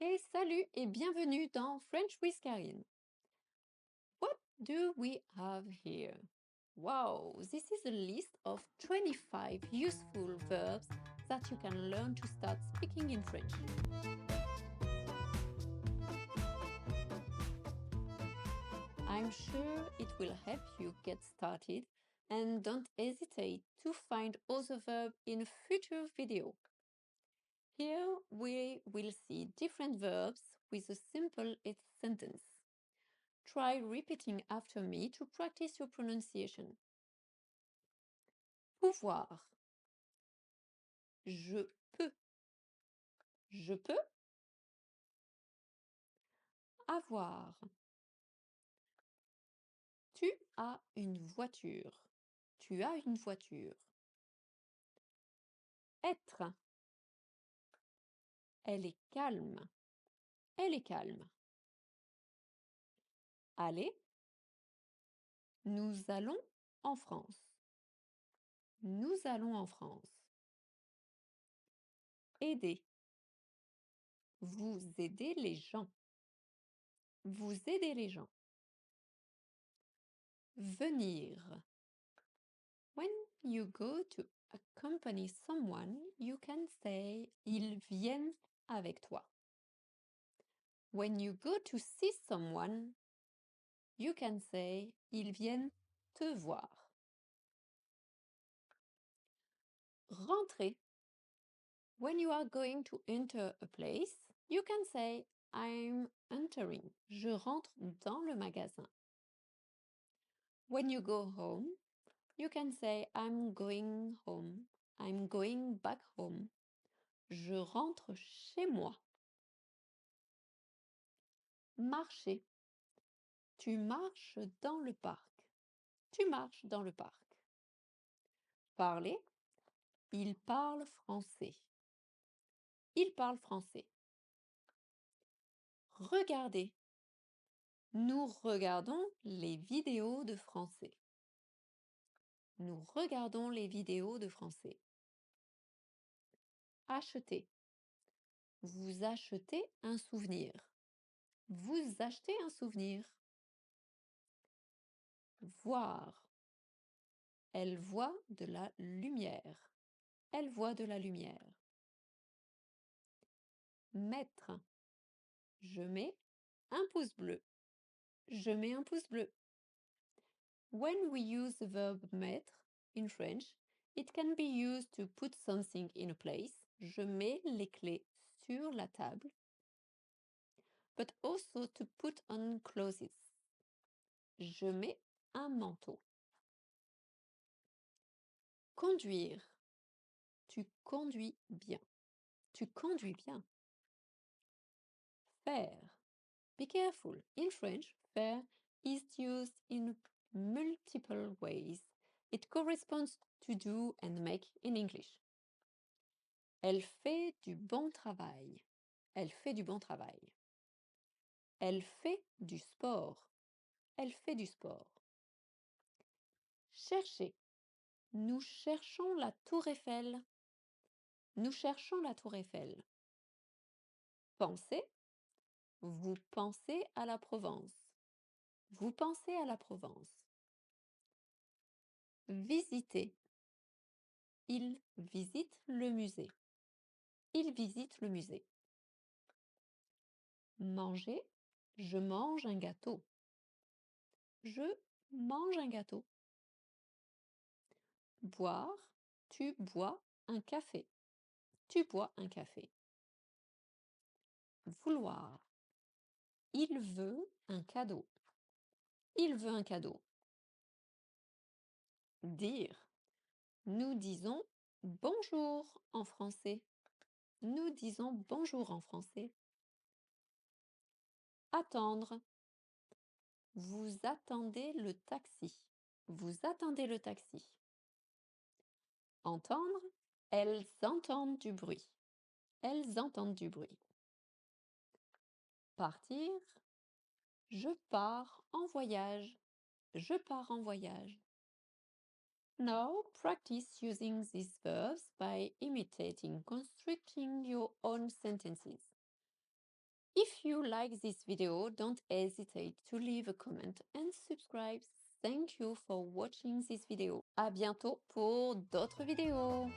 Et salut et bienvenue dans French with Karine. What do we have here? Wow, this is a list of 25 useful verbs that you can learn to start speaking in French. I'm sure it will help you get started and don't hesitate to find other verbs in future video. Here we will see different verbs with a simple sentence. Try repeating after me to practice your pronunciation. Pouvoir. Je peux. Je peux. Avoir. Tu as une voiture. Tu as une voiture. Être. Elle est calme. Elle est calme. Aller. Nous allons en France. Nous allons en France. Aider. Vous aidez les gens. Vous aidez les gens. Venir. When you go to accompany someone, you can say ils viennent avec toi. When you go to see someone, you can say ils viennent te voir. Rentrer. When you are going to enter a place, you can say I'm entering. Je rentre dans le magasin. When you go home, you can say I'm going home. I'm going back home. Je rentre chez moi. Marcher. Tu marches dans le parc. Tu marches dans le parc. Parler. Il parle français. Il parle français. Regarder. Nous regardons les vidéos de français. Nous regardons les vidéos de français. Acheter. Vous achetez un souvenir. Vous achetez un souvenir. Voir. Elle voit de la lumière. Elle voit de la lumière. Mettre. Je mets un pouce bleu. Je mets un pouce bleu. When we use the verb mettre in French, it can be used to put something in a place. Je mets les clés sur la table. But also to put on clothes. Je mets un manteau. Conduire. Tu conduis bien. Tu conduis bien. Faire. Be careful. In French, faire is used in multiple ways. It corresponds to do and make in English. Elle fait du bon travail. Elle fait du bon travail. Elle fait du sport. Elle fait du sport. Chercher. Nous cherchons la tour Eiffel. Nous cherchons la tour Eiffel. Penser. Vous pensez à la Provence. Vous pensez à la Provence. Visiter. Il visite le musée. Il visite le musée. Manger. Je mange un gâteau. Je mange un gâteau. Boire. Tu bois un café. Tu bois un café. Vouloir. Il veut un cadeau. Il veut un cadeau. Dire. Nous disons bonjour en français. Nous disons bonjour en français. Attendre. Vous attendez le taxi. Vous attendez le taxi. Entendre. Elles entendent du bruit. Elles entendent du bruit. Partir. Je pars en voyage. Je pars en voyage. Now practice using these verbs by imitating, constructing your own sentences. If you like this video, don't hesitate to leave a comment and subscribe. Thank you for watching this video. À bientôt pour d'autres vidéos.